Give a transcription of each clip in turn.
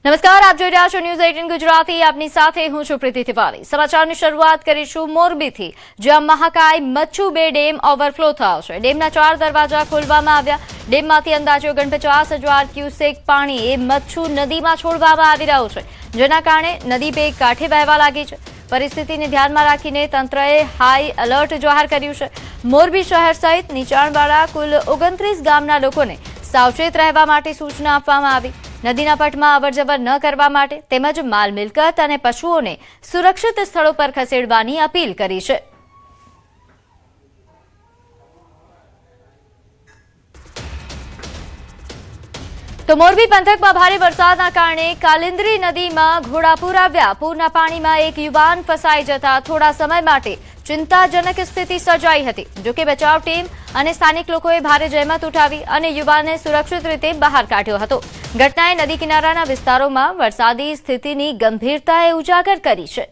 નમસ્કાર, આપ જોઈ રહ્યા છો ન્યૂઝ 18 ગુજરાતી. આપની સાથે હું છું પ્રીતિ તિવારી. સમાચારની શરૂઆત કરીશું મોરબીથી, જ્યાં મહાકાય મચ્છુ 2 ડેમ ઓવરફ્લો થયો છે. ડેમના 4 દરવાજા ખોલવામાં આવ્યા. ડેમમાંથી અંદાજે 49,000 ક્યુસેક પાણી એ મચ્છુ નદીમાં છોડવામાં આવી રહ્યું છે, જેના કારણે નદી બે કાંઠે વહેવા લાગી છે. પરિસ્થિતિને ધ્યાનમાં રાખીને તંત્રએ હાઈ એલર્ટ જાહેર કર્યું છે. મોરબી શહેર સહિત નીચાણવાળા કુલ 29 ગામના લોકોને સાવચેત રહેવા માટે સૂચના આપવામાં આવી. નદીના પટમાં અવરજવર ન કરવા માટે તેમજ માલ મિલકત અને પશુઓને સુરક્ષિત સ્થળો પર ખસેડવાની અપીલ કરી છે. તો મોરબી પંથકમાં ભારે વરસાદના કારણે કાલિંદરી નદીમાં ઘોડાપૂર આવ્યા. પૂરના પાણીમાં એક યુવાન ફસાઈ જતા થોડા સમય માટે ચિંતાજનક સ્થિતિ સર્જાઈ હતી. જોકે બચાવ ટીમ અને સ્થાનિક લોકોએ ભારે જહેમત ઉઠાવી અને યુવાનને સુરક્ષિત રીતે બહાર કાઢ્યો હતો. ઘટનાએ નદી કિનારાના વિસ્તારોમાં વરસાદી સ્થિતિની ગંભીરતાએ ઉજાગર કરી છે.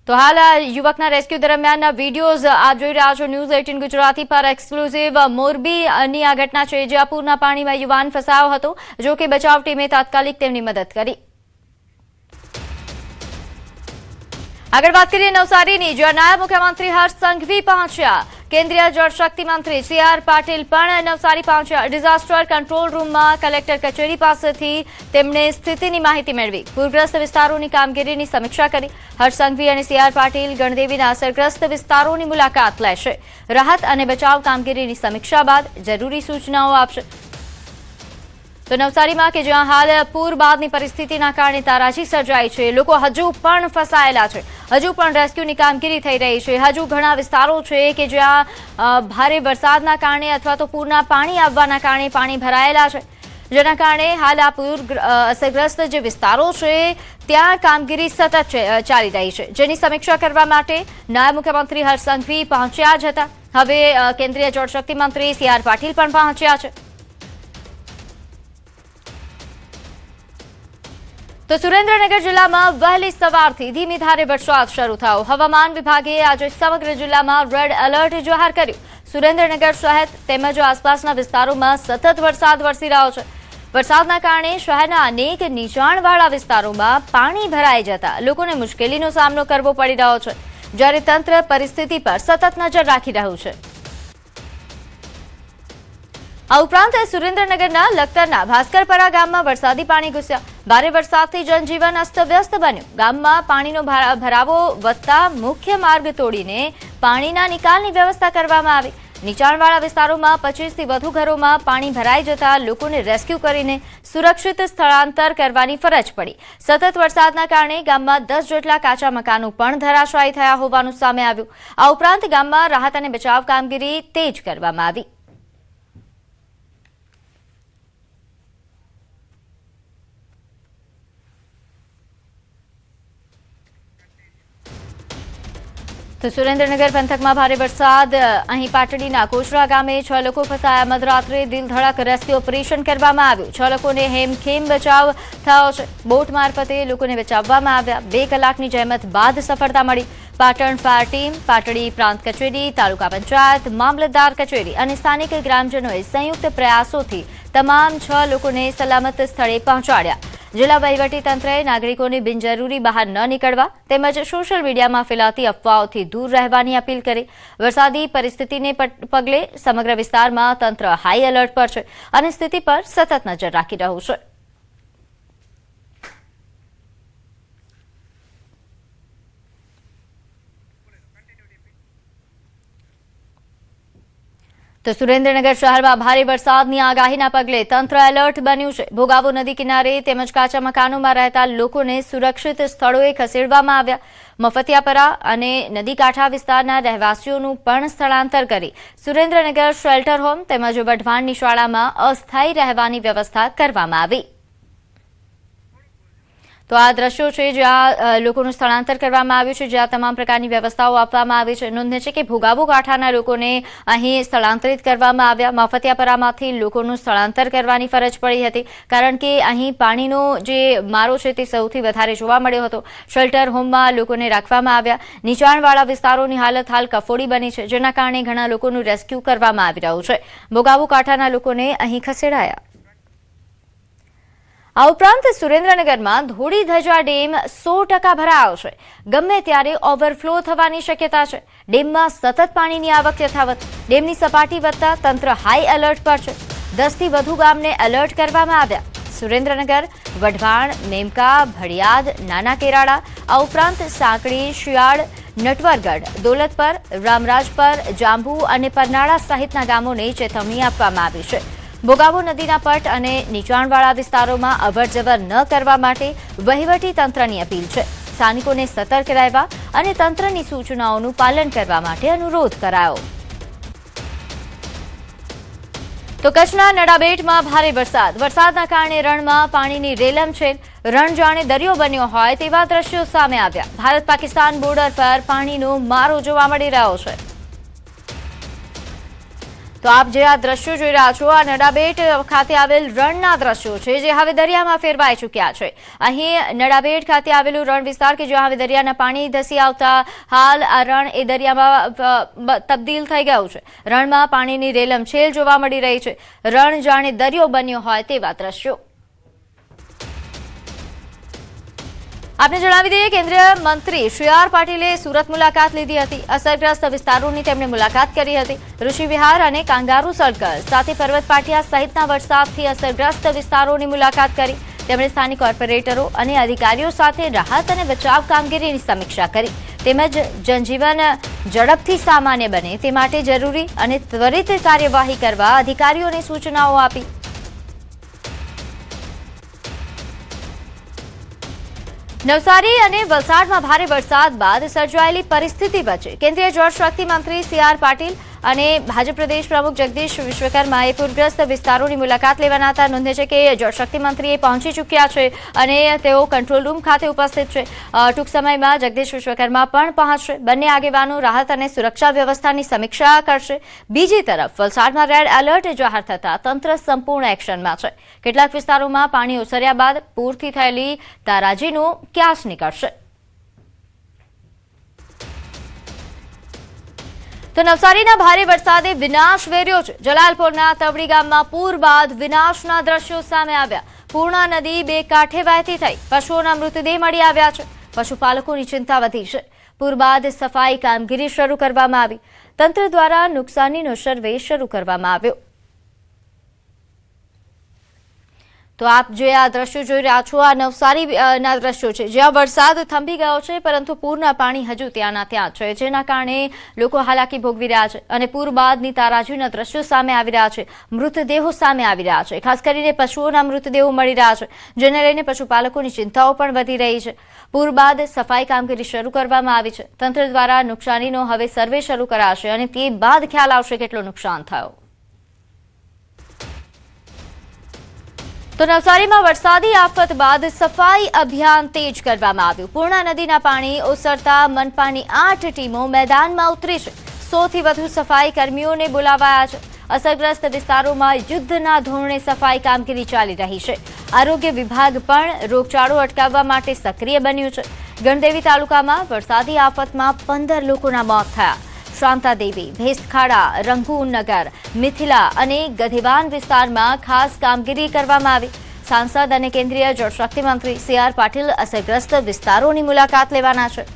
તો હાલ આ યુવકના રેસ્ક્યુ દરમિયાનના વિડીયોઝ આપ જોઈ રહ્યા છો ન્યૂઝ 18 ગુજરાતી પર એક્સક્લુઝિવ. મોરબીની આ ઘટના છે, જ્યાં પૂરના પાણીમાં યુવાન ફસાયો હતો. જો કે બચાવ ટીમે તાત્કાલિક તેમની મદદ કરી. આગળ વાત કરીએ નવસારીની, જ્યાં નાયબ મુખ્યમંત્રી હર્ષ સંઘવી પહોંચ્યા. કેન્દ્રીય જળશક્તિ મંત્રી CR પાટીલ પણ નવસારી પહોંચ્યા. ડિઝાસ્ટર કંટ્રોલ રૂમમાં કલેક્ટર કચેરી પાસેથી તેમણે સ્થિતિની માહિતી મેળવી. પૂરગ્રસ્ત વિસ્તારોની કામગીરીની સમીક્ષા કરી. હર્ષ સંઘવી અને CR પાટીલ ગણદેવીના અસરગ્રસ્ત વિસ્તારોની મુલાકાત લેશે. રાહત અને બચાવ કામગીરીની સમીક્ષા બાદ જરૂરી સૂચનાઓ આપશે. તો નવસારીમાં કે જ્યાં હાલ પૂર બાદની પરિસ્થિતિના કારણે તારાજી સર્જાઈ છે, લોકો હજુ પણ ફસાયેલા છે. હજુ પણ રેસ્ક્યુની કામગીરી થઈ રહી છે. હજુ ઘણા વિસ્તારો છે કે જ્યાં ભારે વરસાદના કારણે અથવા તો પૂરના પાણી આવવાના કારણે પાણી ભરાયેલા છે, જેના કારણે હાલ આ પૂર અસરગ્રસ્ત જે વિસ્તારો છે ત્યાં કામગીરી સતત ચાલી રહી છે, જેની સમીક્ષા કરવા માટે નાયબ મુખ્યમંત્રી હર્ષ સંઘવી પહોંચ્યા જ હતા. હવે કેન્દ્રીય જળશક્તિ મંત્રી CR પાટીલ પણ પહોંચ્યા છે. તો સુરેન્દ્રનગર જિલ્લામાં વહેલી સવારથી ધીમી ધારે વરસાદ શરૂ થયો. હવામાન વિભાગે આજે સમગ્ર જિલ્લામાં રેડ એલર્ટ જાહેર કર્યું. સુરેન્દ્રનગર શહેર તેમજ આસપાસના વિસ્તારોમાં સતત વરસાદ વરસી રહ્યો છે. વરસાદના કારણે શહેરના અનેક નીચાણવાળા વિસ્તારોમાં પાણી ભરાઈ જતા લોકોને મુશ્કેલીનો સામનો કરવો પડી રહ્યો છે, જ્યારે તંત્ર પરિસ્થિતિ પર સતત નજર રાખી રહ્યું છે. આ ઉપરાંત સુરેન્દ્રનગરના લખતરના ભાસ્કરપરા ગામમાં વરસાદી પાણી ઘૂસ્યા. ભારે વરસાદથી જનજીવન અસ્તવ્યસ્ત બન્યું. ગામમાં પાણીનો ભરાવો વધતા મુખ્ય માર્ગ તોડીને પાણીના નિકાલની વ્યવસ્થા કરવામાં આવી. નીચાણવાળા વિસ્તારોમાં 25થી વધુ ઘરોમાં પાણી ભરાઈ જતા લોકોને રેસ્ક્યુ કરીને સુરક્ષિત સ્થળાંતર કરવાની ફરજ પડી. સતત વરસાદના કારણે ગામમાં 10 જેટલા કાચા મકાનો પણ ધરાશાયી થયા હોવાનું સામે આવ્યું. આ ઉપરાંત ગામમાં રાહત અને બચાવ કામગીરી તેજ કરવામાં આવી. તો સુરેન્દ્રનગર પંથકમાં ભારે વરસાદ. અહીં પાટડીના કોશરા ગામે 6 લોકો ફસાયા. મધરાત્રે દિલધડક રેસ્ક્યુ ઓપરેશન કરવામાં આવ્યું. 6 લોકોને હેમખેમ બચાવ થયો છે. બોટ મારફતે લોકોને બચાવવામાં આવ્યા. 2 કલાકની જહેમત બાદ સફળતા મળી. પાટણ ફાયર ટીમ, પાટડી પ્રાંત કચેરી, તાલુકા પંચાયત, મામલતદાર કચેરી અને સ્થાનિક ગ્રામજનોએ સંયુક્ત પ્રયાસોથી તમામ 6 લોકોને સલામત સ્થળે પહોંચાડ્યા. જિલ્લા વહીવટીતંત્રએ નાગરિકોને બિનજરૂરી બહાર ન નીકળવા તેમજ સોશિયલ મીડિયામાં ફેલાતી અફવાઓથી દૂર રહેવાની અપીલ કરી. વરસાદી પરિસ્થિતિને પગલે સમગ્ર વિસ્તારમાં તંત્ર હાઈ એલર્ટ પર છે અને સ્થિતિ પર સતત નજર રાખી રહ્યું છે. તો સુરેન્દ્રનગર શહેરમાં ભારે વરસાદની આગાહીના પગલે તંત્ર એલર્ટ બન્યું છે. ભોગાવો નદી કિનારે તેમજ કાચા મકાનોમાં રહેતા લોકોને સુરક્ષિત સ્થળોએ ખસેડવામાં આવ્યા. મફતિયાપરા અને નદી કાંઠા વિસ્તારના રહેવાસીઓનું પણ સ્થળાંતર કરી સુરેન્દ્રનગર શેલ્ટર હોમ તેમજ વઢવાણની શાળામાં અસ્થાયી રહેવાની વ્યવસ્થા કરવામાં આવી. તો આ દ્રશ્યો છે જ્યાં લોકોનું સ્થળાંતર કરવામાં આવ્યું છે, જ્યાં તમામ પ્રકારની વ્યવસ્થાઓ આપવામાં આવી છે. નોંધનીય છે કે ભોગાવો કાંઠાના લોકોને અહીં સ્થળાંતરિત કરવામાં આવ્યા. માફતિયાપરામાંથી લોકોનું સ્થળાંતર કરવાની ફરજ પડી હતી, કારણ કે અહીં પાણીનો જે મારો છે તે સૌથી વધારે જોવા મળ્યો હતો. શેલ્ટર હોમમાં લોકોને રાખવામાં આવ્યા. નીચાણવાળા વિસ્તારોની હાલત હાલ કફોડી બની છે, જેના કારણે ઘણા લોકોનું રેસ્ક્યુ કરવામાં આવી રહ્યું છે. ભોગાવો કાંઠાના લોકોને અહીં ખસેડાયા. આ ઉપરાંત સુરેન્દ્રનગરમાં ધોળીધજા ડેમ 100% ભરાયો છે. ગમે ત્યારે ઓવરફ્લો થવાની શક્યતા છે. ડેમમાં સતત પાણીની આવક યથાવત. ડેમની સપાટી વધતા તંત્ર હાઈ એલર્ટ પર છે. 10થી વધુ ગામને એલર્ટ કરવામાં આવ્યા. સુરેન્દ્રનગર, વઢવાણ, મેમકા, ભડિયાદ, નાના કેરાળા, આ ઉપરાંત સાંકડી, શિયાળ, નટવરગઢ, દોલતપર, રામરાજપર, જાંબુ અને પરનાળા સહિતના ગામોને ચેતવણી આપવામાં આવી છે. ભોગાવો નદીના પટ અને નીચાણવાળા વિસ્તારોમાં અવરજવર ન કરવા માટે વહીવટી તંત્રની અપીલ છે. સ્થાનિકોને સતર્ક રહેવા અને તંત્રની સૂચનાઓનું પાલન કરવા માટે અનુરોધ કરાયો. તો કચ્છના નડાબેટમાં ભારે વરસાદ. વરસાદના કારણે રણમાં પાણીની રેલમછેલ. રણ જાણે દરિયો બન્યો હોય તેવા દ્રશ્યો સામે આવ્યા. ભારત પાકિસ્તાન બોર્ડર પર પાણીનો મારો જોવા મળી રહ્યો છે. તો આપ જે આ દ્રશ્યો જોઈ રહ્યા છો, આ નડાબેટ ખાતે આવેલ રણના દ્રશ્યો છે જે હવે દરિયામાં ફેરવાઈ ચૂક્યા છે. અહીં નડાબેટ ખાતે આવેલું રણ વિસ્તાર કે જ્યાં હવે દરિયાના પાણી ધસી આવતા હાલ આ રણ એ દરિયામાં તબદીલ થઈ ગયું છે. રણમાં પાણીની રેલમછેલ જોવા મળી રહી છે. રણ જાણે દરિયો બન્યો હોય તેવા દ્રશ્યો. આપને જણાવી દઈએ, કેન્દ્રીય મંત્રી સી.આર. પાટીલે સુરત મુલાકાત લીધી હતી. અસરગ્રસ્ત વિસ્તારોની તેમણે મુલાકાત કરી હતી. ઋષિ વિહાર અને કાંગારુ સર્કલ સાથે પર્વત પાટિયા સહિતના વરસાદથી અસરગ્રસ્ત વિસ્તારોની મુલાકાત કરી. તેમણે સ્થાનિક કોર્પોરેટરો અને અધિકારીઓ સાથે રાહત અને બચાવ કામગીરીની સમીક્ષા કરી. તેમજ જનજીવન ઝડપથી સામાન્ય બને તે માટે જરૂરી અને ત્વરિત કાર્યવાહી કરવા અધિકારીઓને સૂચનાઓ આપી. નવસારી અને વલસાડમાં ભારે વરસાદ બાદ સર્જાયેલી પરિસ્થિતિ વચ્ચે કેન્દ્રીય જળશક્તિ મંત્રી સી.આર. પાટીલ અને ભાજપ પ્રદેશ પ્રમુખ જગદીશ વિશ્વકર્માએ પૂરગ્રસ્ત વિસ્તારોની મુલાકાત લેવાના હતા. નોંધે છે કે જળશક્તિ મંત્રી પહોંચી ચૂક્યા છે અને તેઓ કંટ્રોલ રૂમ ખાતે ઉપસ્થિત છે. ટૂંક સમયમાં જગદીશ વિશ્વકર્મા પણ પહોંચશે. બંને આગેવાનો રાહત અને સુરક્ષા વ્યવસ્થાની સમીક્ષા કરશે. બીજી તરફ વલસાડમાં રેડ એલર્ટ જાહેર થતા તંત્ર સંપૂર્ણ એક્શનમાં છે. કેટલાક વિસ્તારોમાં પાણી ઓસર્યા બાદ પૂરથી થયેલી તારાજીનો ક્યાસ નીકળશે. તો નવસારીના ભારે વરસાદે વિનાશ વેર્યો છે. જલાલપોરના તવડી ગામમાં પૂર બાદ વિનાશના દ્રશ્યો સામે આવ્યા. પૂર્ણા નદી બે કાંઠે વહેતી થઈ. પશુઓના મૃતદેહ મળી આવ્યા છે. પશુપાલકોની ચિંતા વધી છે. પૂર બાદ સફાઈ કામગીરી શરૂ કરવામાં આવી. તંત્ર દ્વારા નુકસાનીનો સર્વે શરૂ કરવામાં આવ્યો. તો આપ જે આ દ્રશ્યો જોઈ રહ્યા છો, આ નવસારીના દ્રશ્યો છે જ્યાં વરસાદ થંભી ગયો છે પરંતુ પૂરના પાણી હજુ ત્યાંના ત્યાં છે, જેના કારણે લોકો હાલાકી ભોગવી રહ્યા છે અને પૂર બાદની તારાજીના દ્રશ્યો સામે આવી રહ્યા છે. મૃતદેહો સામે આવી રહ્યા છે. ખાસ કરીને પશુઓના મૃતદેહો મળી રહ્યા છે, જેને લઈને પશુપાલકોની ચિંતાઓ પણ વધી રહી છે. પૂર બાદ સફાઈ કામગીરી શરૂ કરવામાં આવી છે. તંત્ર દ્વારા નુકસાનીનો હવે સર્વે શરૂ કરાશે અને તે બાદ ખ્યાલ આવશે કેટલું નુકસાન થયું. તો નવસારીમાં વરસાદી આફત બાદ સફાઈ અભિયાન તેજ કરવામાં આવ્યું. પૂર્ણા નદીના પાણી ઓસરતા મનપાની 8 ટીમો મેદાનમાં ઉતરી છે. 100થી વધુ સફાઈ કર્મીઓને બોલાવાયા છે. અસરગ્રસ્ત વિસ્તારોમાં યુદ્ધના ધોરણે સફાઈ કામગીરી ચાલી રહી છે. આરોગ્ય વિભાગ પણ રોગચાળો અટકાવવા માટે સક્રિય બન્યું છે. ગણદેવી તાલુકામાં વરસાદી આફતમાં 15 લોકોના મોત થયા. શાંતાદેવી, ભેસ્તખાડા, રંગૂનનગર, મિથિલા અને ગધેવાન વિસ્તારમાં ખાસ કામગીરી કરવામાં આવી. સાંસદ અને કેન્દ્રીય જળશક્તિ મંત્રી સી.આર. પાટીલ અસરગ્રસ્ત વિસ્તારોની મુલાકાત લેવાના છે.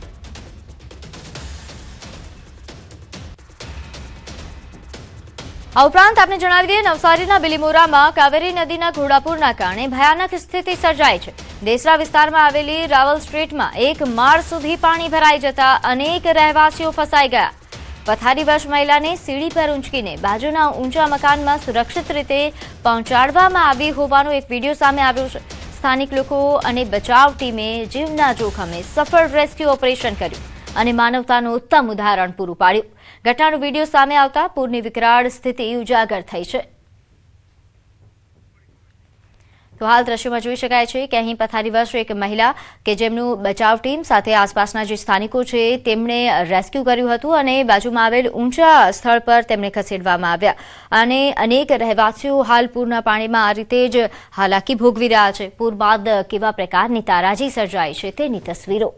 આ ઉપરાંત આપને જણાવી દઈએ, નવસારીના બિલીમોરામાં કાવેરી નદીના ઘોડાપૂરના કારણે ભયાનક સ્થિતિ સર્જાઈ છે. દેસરા વિસ્તારમાં આવેલી રાવલ સ્ટ્રીટમાં 1 માળ સુધી પાણી ભરાઈ જતા અનેક રહેવાસીઓ ફસાઈ ગયા. પથારીવશ મહિલાને સીડી પર ઊંચકીને બાજુના ઊંચા મકાનમાં સુરક્ષિત રીતે પહોંચાડવામાં આવી હોવાનો એક વિડીયો સામે આવ્યો છે. સ્થાનિક લોકો અને બચાવ ટીમે જીવના જોખમે સફળ રેસ્ક્યુ ઓપરેશન કર્યું અને માનવતાનું ઉત્તમ ઉદાહરણ પૂરું પાડ્યું. ઘટનાનો વિડીયો સામે આવતા પૂરની વિકરાળ સ્થિતિ ઉજાગર થઈ છે. તો હાલ દ્રશ્યોમાં જોઈ શકાય છે કે અહીં પથારીવશ એક મહિલા કે જેમનું બચાવ ટીમ સાથે આસપાસના જે સ્થાનિકો છે તેમણે રેસ્ક્યુ કર્યું હતું અને બાજુમાં આવેલ ઊંચા સ્થળ પર તેમને ખસેડવામાં આવ્યા. અને અનેક રહેવાસીઓ હાલ પૂરના પાણીમાં આ રીતે જ હાલાકી ભોગવી રહ્યા છે. પૂર બાદ કેવા પ્રકારની તારાજી સર્જાઈ છે તેની તસવીરો.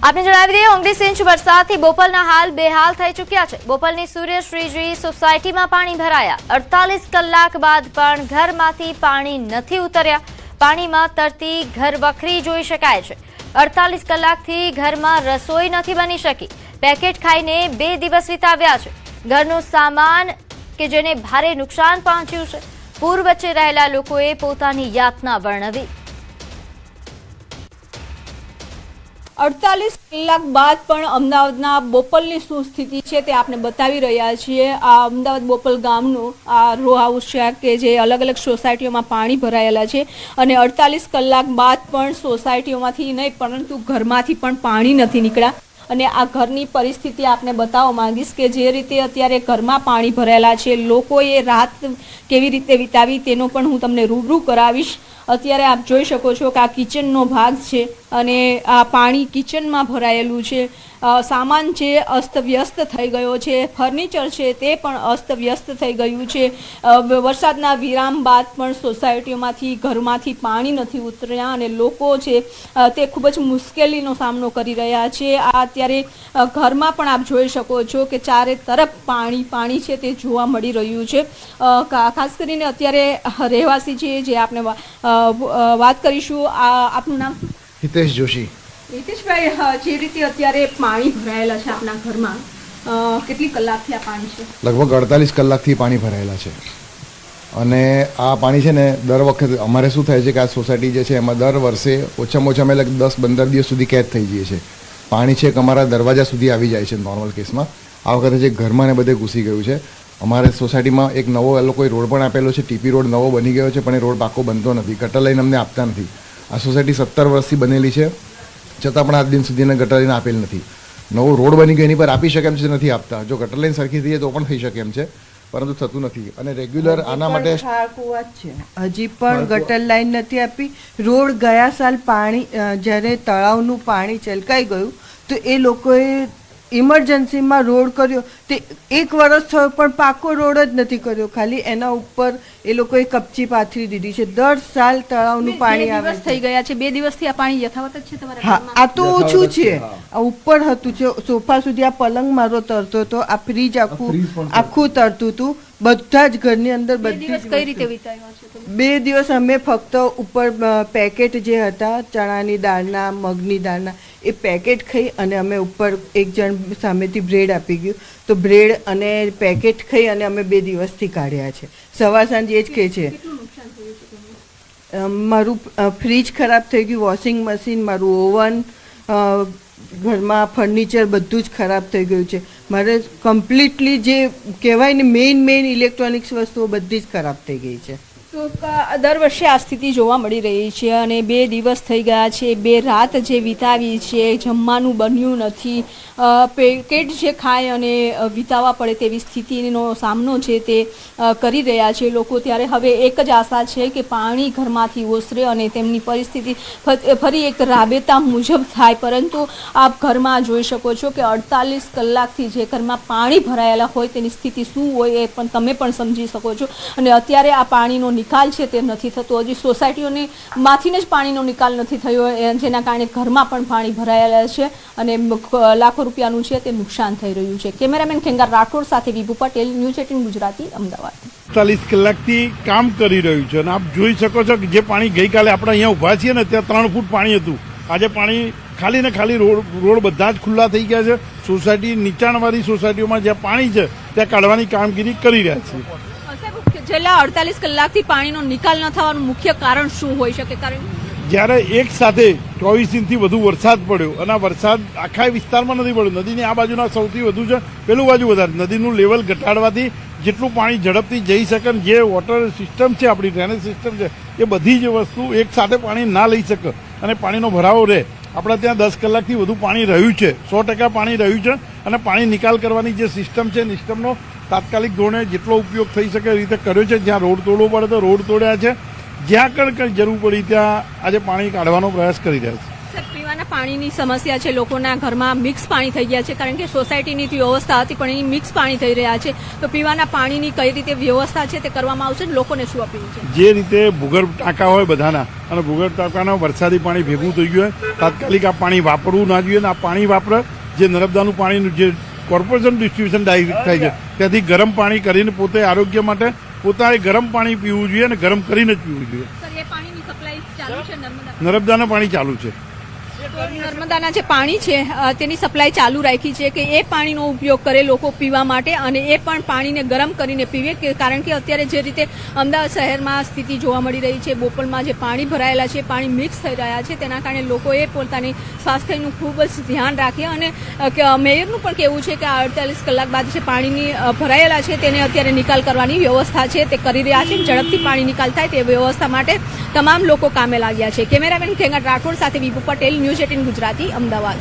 આપને જણાવી દઈએ 19 ઇંચ વરસાદથી બોપલના હાલ બેહાલ થઈ ચૂક્યા છે। બોપલની સૂર્યશ્રીજી સોસાયટીમાં પાણી ભરાયા। 48 કલાક બાદ પણ ઘરમાંથી પાણી નથી ઉતર્યા। પાણીમાં તરતી ઘરવખરી જોઈ શકાય છે। 48 કલાકથી ઘરમાં રસોઈ નથી બની શકી। પેકેટ ખાઈને 2 દિવસ વિતાવ્યા છે। ઘરનો સામાન કે જેને ભારે નુકસાન પહોંચ્યું છે। પૂર વચ્ચે રહેલા લોકોએ પોતાની યાતના વર્ણવી। 48 કલાક બાદ પણ અમદાવાદના બોપલની શું સ્થિતિ છે તે આપણે બતાવી રહ્યા છીએ। આ અમદાવાદ બોપલ ગામનું આ રો હાઉસ છે કે જે અલગ અલગ સોસાયટીઓમાં પાણી ભરાયેલા છે અને 48 કલાક બાદ પણ સોસાયટીઓમાંથી નહીં પરંતુ ઘરમાંથી પણ પાણી નથી નીકળ્યા। અને આ ઘરની પરિસ્થિતિ આપને બતાવવા માંગીશ કે જે રીતે અત્યારે ઘરમાં પાણી ભરાયેલા છે, લોકોએ રાત કેવી રીતે વિતાવી તેનો પણ હું તમને રૂબરૂ કરાવીશ। અત્યારે આપ જોઈ શકો છો કે આ કિચનનો ભાગ છે અને આ પાણી કિચનમાં ભરાયેલું છે। સામાન છે અસ્તવ્યસ્ત થઈ ગયો છે, ફર્નિચર છે તે પણ અસ્તવ્યસ્ત થઈ ગયું છે। વરસાદના વિરામ બાદ પણ સોસાયટીઓમાંથી ઘરમાંથી પાણી નથી ઉતર્યા અને લોકો છે તે ખૂબ જ મુશ્કેલીનો સામનો કરી રહ્યા છે। આ અત્યારે ઘરમાં પણ આપ જોઈ શકો છો કે ચારે તરફ પાણી છે તે જોવા મળી રહ્યું છે। ખાસ કરીને અત્યારે રહેવાસી છે જે આપણે વાત કરીશું। આપનું નામ? હિતેશ જોશી। હિતેશભાઈ, જે રીતે અત્યારે પાણી ભરાયેલા છે આપના ઘરમાં, કેટલી કલાકથી આ પાણી છે? લગભગ 48 કલાકથી પાણી ભરાયેલા છે અને આ પાણી છે ને દર વખતે અમારે શું થાય છે કે આ સોસાયટી જે છે એમાં દર વર્ષે ઓછામાં ઓછા અમે 10-15 દિવસ સુધી કેદ થઈ જઈએ છીએ। પાણી છે કે અમારા દરવાજા સુધી આવી જાય છે નોર્મલ કેસમાં। આ વખતે જે ઘરમાં ને બધે ઘૂસી ગયું છે। અમારે સોસાયટીમાં એક નવો એ લોકોએ રોડ પણ આપેલો છે, ટીપી રોડ નવો બની ગયો છે, પણ એ રોડ પાકો બનતો નથી। ગટર લાઈન અમને આપતા નથી। આ સોસાયટી 17 વર્ષથી બનેલી છે છતાં પણ આજ દિન સુધી એને ગટર લાઈન આપેલ નથી। નવો રોડ બની ગયો એની પર આપી શકે એમ છે, નથી આપતા। જો ગટર લાઈન સરખી થઈ જાય તો પણ થઈ શકે એમ છે, પરંતુ થતું નથી અને રેગ્યુલર આના માટે હજી પણ ગટર લાઈન નથી આપી। રોડ ગયા સાલ પાણી જ્યારે તળાવનું પાણી છલકાઈ ગયું તો એ લોકોએ ઇમરજન્સીમાં રોડ કર્યો, તે 1 વર્ષ થયો પણ પાકો રોડ જ નથી કર્યો, ખાલી એના ઉપર એ લોકોએ કપચી પાથરી દીધી છે। દર સાલ તળાવનું પાણી આવે થઈ ગયા છે। 2 દિવસથી આ પાણી યથાવત જ છે તમારા હા, ઘરમાં? આ તો ઓછું છે। આ ઉપર હતું છે, સોફા સુધી આ પલંગ મારો તરતો હતો, આ ફ્રીજ આખું તરતું હતું, બધા જ ઘરની અંદર બધી કઈ રીતે વિતાવ્યા છે તમે? 2 દિવસ અમે ફક્ત ઉપર પેકેટ જે હતા ચણાની દાળના, મગની દાળના, એ પેકેટ ખાઈ અને અમે ઉપર એક જણ સામેથી બ્રેડ આપી ગયું તો બ્રેડ અને પેકેટ ખાઈ અને અમે 2 દિવસથી કાઢ્યા છે। સવાર સાંજ એ જ કહે છે। મારું ફ્રીજ ખરાબ થઈ ગયું, વોશિંગ મશીન, મારું ઓવન, ઘરમાં ફર્નિચર બધું જ ખરાબ થઈ ગયું છે। મારે કમ્પ્લીટલી જે કહેવાય ને મેઇન ઇલેક્ટ્રોનિક્સ વસ્તુઓ બધી જ ખરાબ થઈ ગઈ છે। તો દર વર્ષે આ સ્થિતિ જોવા મળી રહી છે અને 2 દિવસ થઈ ગયા છે, 2 રાત જે વિતાવી છે, જમવાનું બન્યું નથી, પેકેટ જે ખાય અને વિતાવવા પડે તેવી સ્થિતિનો સામનો છે તે કરી રહ્યા છે લોકો। ત્યારે હવે એક જ આશા છે કે પાણી ઘરમાંથી ઓસરે અને તેમની પરિસ્થિતિ ફરી એક રાબેતા મુજબ થાય। પરંતુ આપ ઘરમાં જોઈ શકો છો કે 48 કલાકથી જે ઘરમાં પાણી ભરાયેલા હોય તેની સ્થિતિ શું હોય એ પણ તમે પણ સમજી શકો છો। અને અત્યારે આ પાણીનો નિકાલ છે તે નથી થતો। હજી સોસાયટીઓને માંથીને જ પાણીનો નિકાલ નથી થયો, જેના કારણે ઘરમાં પણ પાણી ભરાયેલા છે અને લાખો રૂપિયાનું છે તે નુકસાન થઈ રહ્યું છે। કેમેરામેન ખેંગાર રાઠોડ સાથે વિભુ પટેલ, ન્યૂઝ 18 ગુજરાતી, અમદાવાદ। 48 કલાકથી કામ કરી રહ્યું છે અને આપ જોઈ શકો છો કે જે પાણી ગઈકાલે આપણે અહીંયા ઊભા છીએ ને ત્યાં 3 ફૂટ પાણી હતું, આજે પાણી ખાલી ને ખાલી રોડ બધા જ ખુલ્લા થઈ ગયા છે। સોસાયટી નીચાણવાળી સોસાયટીઓમાં જ્યાં પાણી છે ત્યાં કાઢવાની કામગીરી કરી રહ્યા છીએ। છેલ્લા 48 કલાકથી પાણીનો નિકાલ ન થવાનું મુખ્ય કારણ શું હોઈ શકે? કારણ જ્યારે એક સાથે 24 ઇંચથી વધુ વરસાદ પડ્યો અને આ વરસાદ આખા વિસ્તારમાં નથી પડ્યો, નદીની આ બાજુના સૌથી વધુ છે, પેલું બાજુ વધારે, નદીનું લેવલ ઘટાડવાથી જેટલું પાણી ઝડપથી જઈ શકે, જે વોટર સિસ્ટમ છે, આપણી ડ્રેનેજ સિસ્ટમ છે, એ બધી જ વસ્તુ એક સાથે પાણી ના લઈ શકે અને પાણીનો ભરાવો રહે। આપણા ત્યાં 10 કલાકથી વધુ પાણી રહ્યું છે, 100% પાણી રહ્યું છે અને પાણી નિકાલ કરવાની જે સિસ્ટમ છે, સિસ્ટમનો તાત્કાલિક ધોરણે જેટલો ઉપયોગ થઈ શકે એ રીતે કર્યો છે। જ્યાં રોડ તોડવો પડે તો રોડ તોડ્યા છે, જ્યાં કંઈ જરૂર પડી ત્યાં આજે પાણી કાઢવાનો પ્રયાસ કરી રહ્યા છે। પીવાના પાણીની સમસ્યા છે, લોકોના ઘરમાં મિક્સ પાણી થઈ ગયા છે, કારણ કે સોસાયટીની વ્યવસ્થા હતી પણ એ મિક્સ પાણી થઈ રહ્યા છે. તો પીવાના પાણીની કઈ રીતે વ્યવસ્થા છે તે કરવામાં આવશે, લોકોને શું અપીલ છે? જે રીતે ભૂગર્ભ ટાંકા હોય બધાના અને ભૂગર્ભ ટાંકાના વરસાદી પાણી ભેગું થઈ ગયું હોય, તાત્કાલિક આ પાણી વાપરવું ના જોઈએ. અને આ પાણી વાપરે જે નર્મદાનું પાણીનું જે કોર્પોરેશન ડિસ્ટ્રીબ્યુશન ડાયરેક્ટ થાય છે ત્યાંથી ગરમ પાણી કરીને પોતે આરોગ્ય માટે પોતાએ ગરમ પાણી પીવું જોઈએ અને ગરમ કરીને જ પીવું જોઈએ. સર, એ પાણીની સપ્લાય ચાલુ છે નર્મદાનું પાણી ચાલુ છે. નર્મદાના જે પાણી છે તેની સપ્લાય ચાલુ રાખી છે કે એ પાણીનો ઉપયોગ કરે લોકો પીવા માટે, અને એ પણ પાણીને ગરમ કરીને પીવે, કે કારણ કે અત્યારે જે રીતે અમદાવાદ શહેરમાં સ્થિતિ જોવા મળી રહી છે, બોપલમાં જે પાણી ભરાયેલા છે પાણી મિક્સ થઈ રહ્યા છે, તેના કારણે લોકોએ પોતાની સ્વાસ્થ્યનું ખૂબ જ ધ્યાન રાખે. અને મેયરનું પણ કહેવું છે કે 48 કલાક બાદ જે પાણીની ભરાયેલા છે તેને અત્યારે નિકાલ કરવાની વ્યવસ્થા છે તે કરી રહ્યા છે. ઝડપથી પાણી નિકાલ થાય તે વ્યવસ્થા માટે તમામ લોકો કામે લાગ્યા છે. કેમેરામેન ખેંગાટ રાઠોડ સાથે વિપુ પટેલ, ન્યૂઝ 18 ગુજરાતી, અમદાવાદ.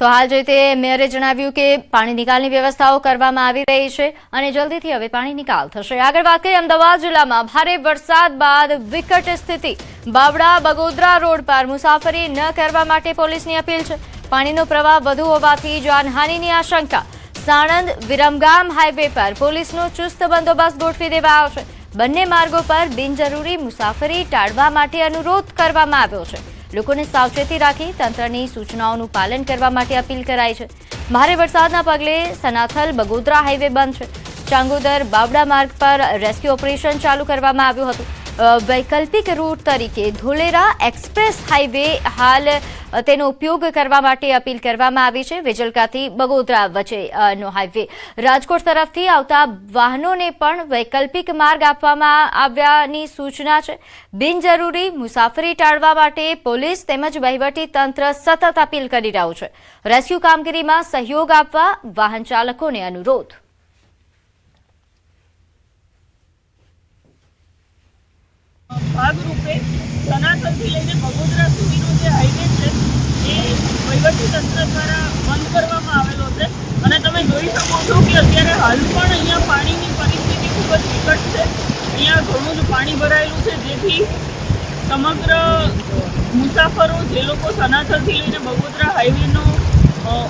તો હાલ જે તે મેયરે જણાવ્યું કે પાણી નિકાલની વ્યવસ્થાઓ કરવામાં આવી રહી છે અને જલ્દીથી હવે પાણી નિકાલ થશે. આગળ વાત કરીએ, અમદાવાદ જિલ્લામાં ભારે વરસાદ બાદ વિકટ સ્થિતિ. બાવડા બગોદરા રોડ પર મુસાફરી ન કરવા માટે પોલીસની અપીલ છે. પાણીનો પ્રવાહ વધુ હોવાથી જાનહાનિની આશંકા. સાણંદ વિરમગામ હાઈવે પર પોલીસનો ચુસ્ત બંદોબસ્ત ગોઠવી દેવાયો છે. બંને માર્ગો પર બિનજરૂરી મુસાફરી ટાળવા માટે અનુરોધ કરવામાં આવ્યો છે. લોકોને સાવચેતી રાખી તંત્રની સૂચનાઓનું પાલન કરવા માટે અપીલ કરાઈ છે. ભારે વરસાદના પગલે સનાથલ બગોદરા હાઈવે બંધ છે. ચાંગોદર બાવડા માર્ગ પર રેસ્ક્યુ ઓપરેશન ચાલુ કરવામાં આવ્યું હતું. વૈકલ્પિક રૂટ તરીકે ધોલેરા એક્સપ્રેસ હાઈવે હાલ તેનો ઉપયોગ કરવા માટે અપીલ કરવામાં આવી છે. વેજલકાથી બગોદરા વચ્ચેનો હાઈવે રાજકોટ તરફથી આવતા વાહનોને પણ વૈકલ્પિક માર્ગ આપવામાં આવ્યાની સૂચના છે. બિનજરૂરી મુસાફરી ટાળવા માટે પોલીસ તેમજ વહીવટી તંત્ર સતત અપીલ કરી રહ્યું છે. રેસ્ક્યુ કામગીરીમાં સહયોગ આપવા વાહન ચાલકોને અનુરોધ. ભાગરૂપે સનાતનથી લઈને બગોદરા સુધીનો જે હાઈવે છે એ વહીવટી તંત્ર દ્વારા બંધ કરવામાં આવેલો છે. અને તમે જોઈ શકો છો કે અત્યારે હાલ પણ અહીંયા પાણીની પરિસ્થિતિ ખૂબ જ વિકટ છે. અહીંયા ઘણું જ પાણી ભરાયેલું છે, જેથી સમગ્ર મુસાફરો જે લોકો સનાતનથી લઈને બગોદરા હાઈવેનો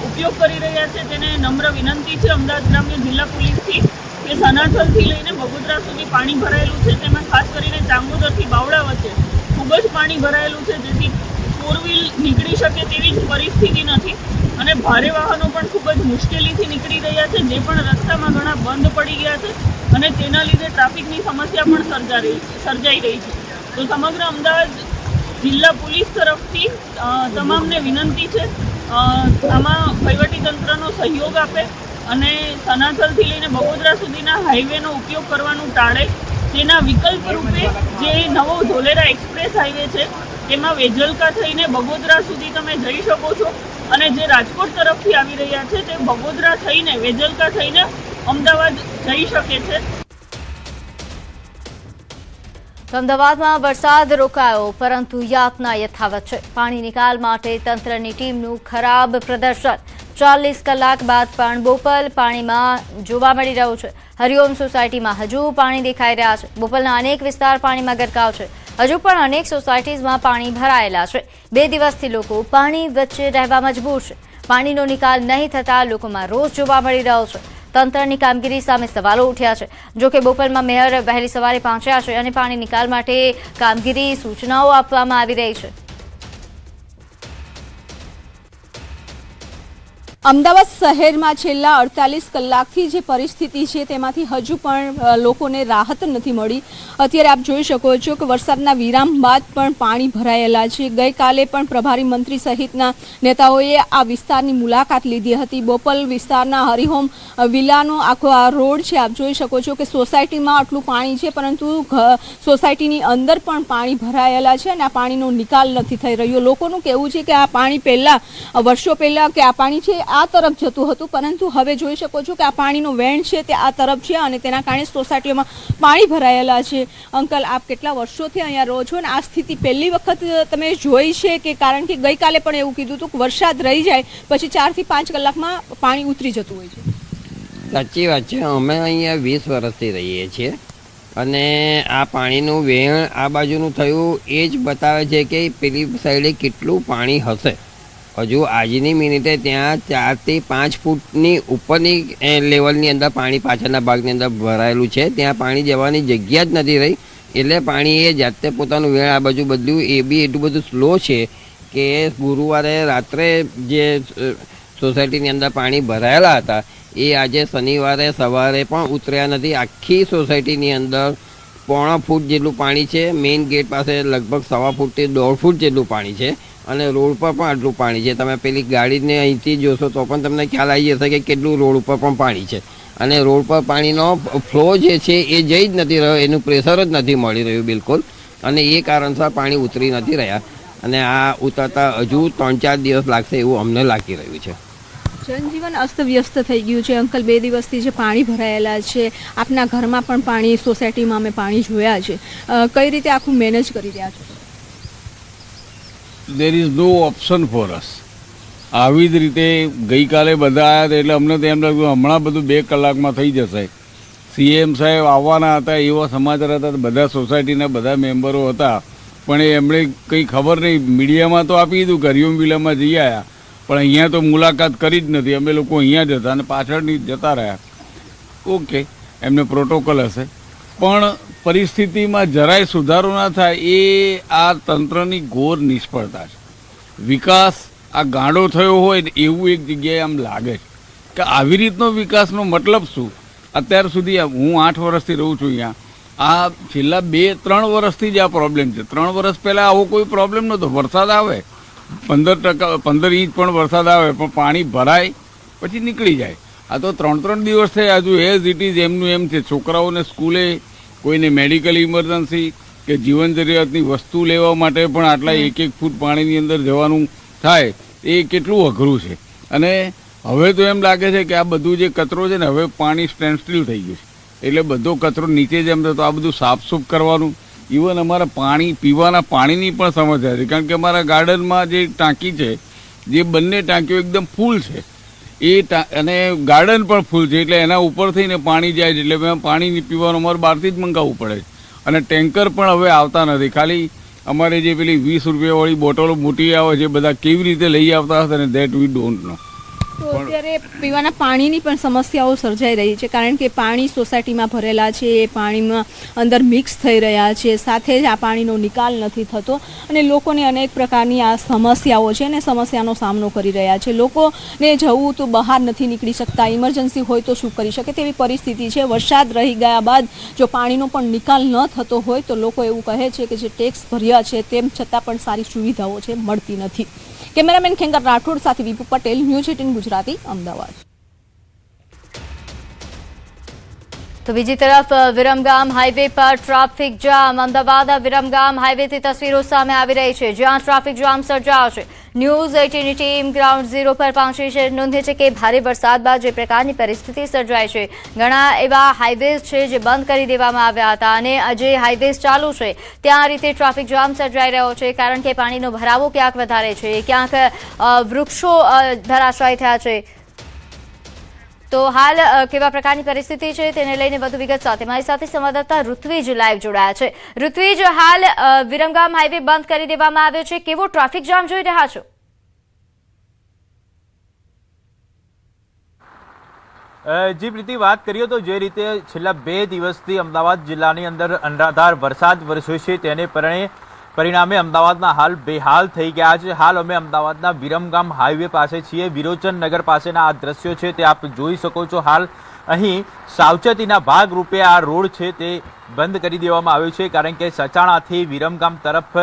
ઉપયોગ કરી રહ્યા છે તેને નમ્ર વિનંતી છે અમદાવાદ ગ્રામ્ય જિલ્લા પોલીસથી કે સનાથલથી લઈને બગોદરા સુધી પાણી ભરાયેલું છે. તેમાં ખાસ કરીને ચાંગોદરથી બાવડા વચ્ચે ખૂબ જ પાણી ભરાયેલું છે, જેથી ફોર વ્હીલ નીકળી શકે તેવી જ પરિસ્થિતિ નથી. અને ભારે વાહનો પણ ખૂબ જ મુશ્કેલીથી નીકળી રહ્યા છે, જે પણ રસ્તામાં ઘણા બંધ પડી ગયા છે અને તેના લીધે ટ્રાફિકની સમસ્યા પણ સર્જાઈ રહી છે. તો સમગ્ર અમદાવાદ જિલ્લા પોલીસ તરફથી તમામને વિનંતી છે આમાં વહીવટીતંત્રનો સહયોગ આપે અને સનાથલથી લઈને બગોદરા સુધીના હાઈવેનો ઉપયોગ કરવાનું ટાળે. તેના વિકલ્પ રૂપે જે નવો ધોલેરા એક્સપ્રેસ હાઈવે છે તેમાં વેજલકા થઈને બગોદરા સુધી તમે જઈ શકો છો, અને જે રાજકોટ તરફથી આવી રહ્યા છે તે બગોદરા થઈને વેજલકા થઈને અમદાવાદ જઈ શકે છે. અમદાવાદમાં વરસાદ રોકાયો પરંતુ યાતના યથાવત છે. પાણી નિકાલ માટે તંત્રની ટીમનું ખરાબ પ્રદર્શન. 40 કલાક બાદ પણ બોપલ પાણીમાં જોવા મળી રહ્યું છે. હરિઓમ સોસાયટીમાં હજુ પાણી દેખાઈ રહ્યા છે. બોપલના અનેક વિસ્તાર પાણીમાં ગરકાવ છે. હજુ પણ અનેક સોસાયટીઝમાં પાણી ભરાયેલા છે. 2 દિવસથી લોકો પાણી વચ્ચે રહેવા મજબૂર છે. પાણીનો નિકાલ નહીં થતાં લોકોમાં રોષ જોવા મળી રહ્યો છે. તંત્રની કામગીરી સામે સવાલો ઉઠ્યા છે. જોકે બોપલમાં મેયર વહેલી સવારે પહોંચ્યા છે અને પાણી નિકાલ માટે કામગીરી સૂચનાઓ આપવામાં આવી રહી છે. અમદાવાદ શહેરમાં છેલ્લા 48 કલાકથી જે પરિસ્થિતિ છે તેમાંથી હજુ પણ લોકોને રાહત નથી મળી. અત્યારે આપ જોઈ શકો છો કે વરસાદના વિરામ બાદ પણ પાણી ભરાયેલા છે. ગઈકાલે પણ પ્રભારી મંત્રી સહિતના નેતાઓએ આ વિસ્તારની મુલાકાત લીધી હતી. બોપલ વિસ્તારના હરિહોમ વિલાનો આખો આ રોડ છે, આપ જોઈ શકો છો કે સોસાયટીમાં આટલું પાણી છે પરંતુ સોસાયટીની અંદર પણ પાણી ભરાયેલા છે અને આ પાણીનો નિકાલ નથી થઈ રહ્યો. લોકોનું કહેવું છે કે આ પાણી વર્ષો પહેલાં કે આ પાણી છે આ તરફ જતું હતું, પરંતુ હવે જોઈ શકો છો કે આ પાણીનો વેણ છે તે આ તરફ છે અને તેના કારણે સોસાયટીઓમાં પાણી ભરાયેલા છે. અંકલ, આપ કેટલા વર્ષોથી અહીંયા રહો છો અને આ સ્થિતિ પહેલી વખત તમે જોઈ છે કે કારણ કે ગઈકાલે પણ એવું કીધું હતું કે વરસાદ રહી જાય પછી 4 થી 5 કલાકમાં પાણી ઉતરી જતું હોય છે? સાચી વાત છે. અમે અહીંયા 20 વર્ષથી રહીએ છીએ અને આ પાણીનું વહેણ આ બાજુનું થયું એ જ બતાવે છે કે પેલી સાઈડે કેટલું પાણી હશે. હજુ આજની મિનિટે ત્યાં 4 થી 5 ફૂટની ઉપરની લેવલની અંદર પાણી પાછળના ભાગની અંદર ભરાયેલું છે. ત્યાં પાણી જવાની જગ્યા જ નથી રહી. એટલે પાણી એ જાતે પોતાનું વેણ આ બાજુ બદલ્યું. એ બી એટલું બધું સ્લો છે કે ગુરુવારે રાત્રે જે સોસાયટીની અંદર પાણી ભરાયેલા હતા એ આજે શનિવારે સવારે પણ ઉતર્યા નથી. આખી સોસાયટીની અંદર 1.5 ફૂટ જેટલું પાણી છે. મેઇન ગેટ પાસે લગભગ 1.25 ફૂટથી 1.5 ફૂટ જેટલું પાણી છે અને રોડ પર પણ આટલું પાણી છે. તમે પેલી ગાડીને અહીંથી જોશો તો પણ તમને ખ્યાલ આવી જશે કે કેટલું રોડ ઉપર પણ પાણી છે. અને રોડ પર પાણીનો ફ્લો જે છે એ જઈ જ નથી રહ્યો, એનું પ્રેશર જ નથી મળી રહ્યું બિલકુલ. અને એ કારણસર પાણી ઉતરી નથી રહ્યા અને આ ઉતરતા હજુ 3-4 દિવસ લાગશે એવું અમને લાગી રહ્યું છે. જનજીવન અસ્તવ્યસ્ત થઈ ગયું છે. અંકલ, 2 દિવસથી જે પાણી ભરાયેલા છે, આપના ઘરમાં પણ પાણી, સોસાયટીમાં અમે પાણી જોયા છે, કઈ રીતે આખું મેનેજ કરી રહ્યા છો? There is no option for us. આવી જ રીતે ગઈકાલે બધા આવ્યા હતા એટલે અમને તો એમ લાગ્યું હમણાં બધું 2 કલાકમાં થઈ જશે. સીએમ સાહેબ આવવાના હતા એવા સમાચાર હતા. બધા સોસાયટીના બધા મેમ્બરો હતા પણ એમણે કંઈ ખબર નહીં. મીડિયામાં તો આપી દીધું કે હરિઓમ વિલામાં જઈ આવ્યા પણ અહીંયા તો મુલાકાત કરી જ નથી. અમે લોકો અહીંયા જ હતા અને પાછળની જતા રહ્યા. ઓકે, એમને પ્રોટોકોલ હશે પણ પરિસ્થિતિમાં જરાય સુધારો ના થાય એ આ તંત્રની ઘોર નિષ્ફળતા છે. વિકાસ આ ગાંડો થયો હોય ને એવું એક જગ્યાએ આમ લાગે છે કે આવી રીતનો વિકાસનો મતલબ શું? અત્યાર સુધી હું 8 વર્ષથી રહું છું અહીંયા. આ છેલ્લા 2-3 વર્ષથી જ આ પ્રોબ્લેમ છે. 3 વર્ષ પહેલાં આવો કોઈ પ્રોબ્લેમ નહોતો. વરસાદ આવે 15 ઇંચ પણ વરસાદ આવે પણ પાણી ભરાય પછી નીકળી જાય. આ તો 3 દિવસ થયા હજુ એઝ ઇટ ઇઝ એમનું એમ છે. છોકરાઓને સ્કૂલે, કોઈને મેડિકલ ઇમરજન્સી કે જીવન જરૂરિયાતની વસ્તુ લેવા માટે પણ આટલા 1-1 ફૂટ પાણીની અંદર જવાનું થાય એ કેટલું અઘરું છે. અને હવે તો એમ લાગે છે કે આ બધું જે કચરો છે ને હવે પાણી સ્ટેન્ડ સ્ટીલ થઈ ગયું છે એટલે બધો કચરો નીચે જેમ તો આ બધું સાફસૂફ કરવાનું. ઇવન અમારા પાણી, પીવાના પાણીની પણ સમસ્યા છે કારણ કે અમારા ગાર્ડનમાં જે ટાંકી છે, જે બંને ટાંકીઓ એકદમ ફૂલ છે અને ગાર્ડન પણ ફૂલ છે એટલે એના ઉપર થઈને પાણી જાય છે એટલે પાણી પીવાનું અમારે બહારથી જ મંગાવવું પડે છે. અને ટેન્કર પણ હવે આવતા નથી. ખાલી અમારે જે પેલી 20 રૂપિયાવાળી બોટલો મોટી આવે છે બધા કેવી રીતે લઈ આવતા હશે ને દેટ વી ડોન્ટ નો. તો અત્યારે પીવાના પાણીની પણ સમસ્યાઓ સર્જાઈ રહી છે કારણ કે પાણી સોસાયટીમાં ભરેલા છે, એ પાણીમાં અંદર મિક્સ થઈ રહ્યા છે, સાથે જ આ પાણીનો નિકાલ નથી થતો અને લોકોને અનેક પ્રકારની આ સમસ્યાઓ છે ને સમસ્યાનો સામનો કરી રહ્યા છે. લોકોને જવું તો બહાર નથી નીકળી શકતા, ઇમરજન્સી હોય તો શું કરી શકે તેવી પરિસ્થિતિ છે. વરસાદ રહી ગયા બાદ જો પાણીનો પણ નિકાલ ન થતો હોય તો લોકો એવું કહે છે કે જે ટેક્સ ભર્યા છે તેમ છતાં પણ સારી સુવિધાઓ છે મળતી નથી. કેમેરામેન ખેંગર રાઠોડ સાથે વિપુ પટેલ, ન્યૂઝ 18 ગુજરાતી, અમદાવાદ. તો બીજી તરફ વિરમગામ હાઈવે પર ટ્રાફિક જામ. અમદાવાદ વિરમગામ હાઈવેથી તસવીરો સામે આવી રહી છે જ્યાં ટ્રાફિક જામ સર્જાયો છે. ન્યૂઝ 18ની ટીમ ગ્રાઉન્ડ ઝીરો પર પહોંચી છે. નોંધે છે કે ભારે વરસાદ બાદ જે પ્રકારની પરિસ્થિતિ સર્જાઈ છે, ઘણા એવા હાઈવેઝ છે જે બંધ કરી દેવામાં આવ્યા હતા અને જે હાઈવેઝ ચાલુ છે ત્યાં આ રીતે ટ્રાફિક જામ સર્જાઈ રહ્યો છે કારણ કે પાણીનો ભરાવો ક્યાંક વધારે છે, ક્યાંક વૃક્ષો ધરાશાયી થયા છે. તો હાલ કેવા પ્રકારની પરિસ્થિતિ છે તેને લઈને વધુ વિગત સાથે મારી સાથે સંવાદદાતા ઋત્વિજ લાઈવ જોડાયા છે. ઋત્વિજ, હાલ વિરમગામ હાઈવે બંધ કરી દેવામાં આવ્યો છે, કેવો ટ્રાફિક જામ જોઈ રહ્યા છો? જી પ્રીતિ, વાત કરીએ તો જે રીતે છેલ્લા 2 દિવસથી અમદાવાદ જિલ્લાની અંદર અનરાધાર વરસાદ વરસ્યો છે તેને પરિણામે અમદાવાદના હાલ બેહાલ થઈ ગયા છે. હાલ અમે અમદાવાદના વિરમગામ હાઈવે પાસે છીએ. વિરોચન નગર પાસેના આ દ્રશ્યો છે તે આપ જોઈ શકો છો. હાલ અહીં સાવચેતીના ભાગરૂપે આ રોડ છે તે બંધ કરી દેવામાં આવ્યો છે કારણ કે સચાણાથી વિરમગામ તરફ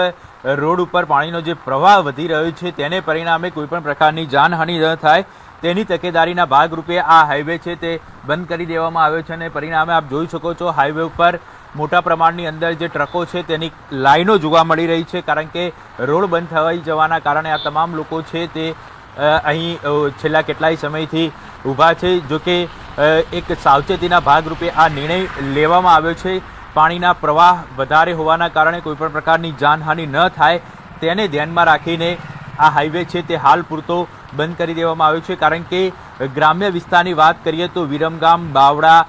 રોડ ઉપર પાણીનો જે પ્રવાહ વધી રહ્યો છે તેને પરિણામે કોઈપણ પ્રકારની જાનહાનિ ન થાય તેની તકેદારીના ભાગરૂપે આ હાઈવે છે તે બંધ કરી દેવામાં આવ્યો છે અને પરિણામે આપ જોઈ શકો છો હાઈવે ઉપર મોટા પ્રમાણની અંદર જે ટ્રકો છે તેની લાઈનો જોવા મળી રહી છે કારણ કે રોડ બંધ થઈ જવાના કારણે આ તમામ લોકો છે તે અહીં છેલ્લા કેટલાય સમયથી ઊભા છે. જો કે એક સાવચેતીના ભાગરૂપે આ નિર્ણય લેવામાં આવ્યો છે. પાણીના પ્રવાહ વધારે હોવાના કારણે કોઈપણ પ્રકારની જાનહાનિ ન થાય તેને ધ્યાનમાં રાખીને આ હાઈવે છે તે હાલ પૂરતો બંધ કરી દેવામાં આવ્યો છે કારણ કે ગ્રામ્ય વિસ્તારની વાત કરીએ તો વિરમગામ, બાવડા,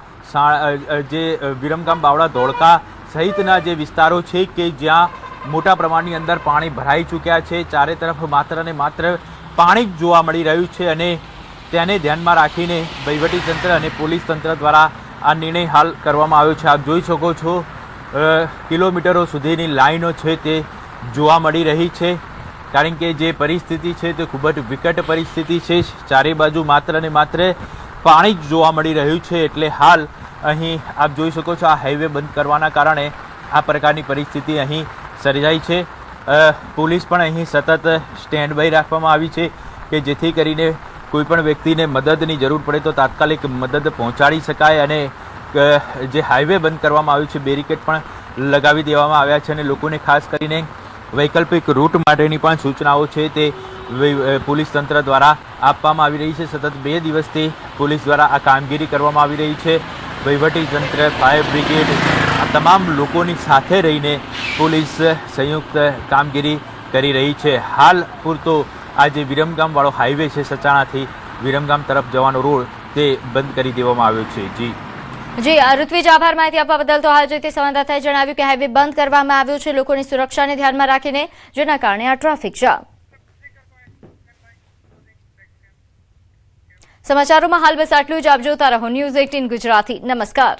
જે વિરમગામ બાવળા ધોળકા સહિતના જે વિસ્તારો છે કે જ્યાં મોટા પ્રમાણની અંદર પાણી ભરાઈ ચૂક્યા છે. ચારે તરફ માત્ર ને માત્ર પાણી જ જોવા મળી રહ્યું છે અને તેને ધ્યાનમાં રાખીને વહીવટીતંત્ર અને પોલીસ તંત્ર દ્વારા આ નિર્ણય હાલ કરવામાં આવ્યો છે. આપ જોઈ શકો છો કિલોમીટરો સુધીની લાઈનો છે તે જોવા મળી રહી છે, કારણ કે જે પરિસ્થિતિ છે તે ખૂબ જ વિકટ પરિસ્થિતિ છે. ચારે બાજુ માત્ર ને માત્ર પાણી જ જોવા મળી રહ્યું છે. એટલે હાલ અહીં આપ જોઈ શકો છો આ હાઈવે બંધ કરવાના કારણે આ પ્રકારની પરિસ્થિતિ અહીં સર્જાઈ છે. પોલીસ પણ અહીં સતત સ્ટેન્ડ બાય રાખવામાં આવી છે કે જેથી કરીને કોઈપણ વ્યક્તિને મદદની જરૂર પડે તો તાત્કાલિક મદદ પહોંચાડી શકાય. અને જે હાઈવે બંધ કરવામાં આવ્યું છે બેરિકેડ પણ લગાવી દેવામાં આવ્યા છે અને લોકોને ખાસ કરીને વૈકલ્પિક રૂટ માટેની પણ સૂચનાઓ છે તે પોલીસ તંત્ર દ્વારા આપવામાં આવી રહી છે. સતત 2 દિવસથી પોલીસ દ્વારા આ કામગીરી કરવામાં આવી રહી છે. વહીવટીતંત્ર, ફાયર બ્રિગેડ આ તમામ લોકોની સાથે રહીને પોલીસ સંયુક્ત કામગીરી કરી રહી છે. હાલ પૂરતો આ જે વિરમગામવાળો હાઈવે છે સચાણાથી વિરમગામ તરફ જવાનો રોડ તે બંધ કરી દેવામાં આવ્યો છે. જી ઋત્વિજ, આભાર માહિતી આપવા બદલ. તો હાલ જોઈતી સંવાદદાતાએ જણાવ્યું કે હાઈવે બંધ કરવામાં આવ્યો છે લોકોની સુરક્ષાને ધ્યાનમાં રાખીને, જેના કારણે આ ટ્રાફિક જામ. સમાચારોમાં હાલ બસ આટલું જ. આપ જોતા રહો ન્યૂઝ 18 ગુજરાતી. નમસ્કાર.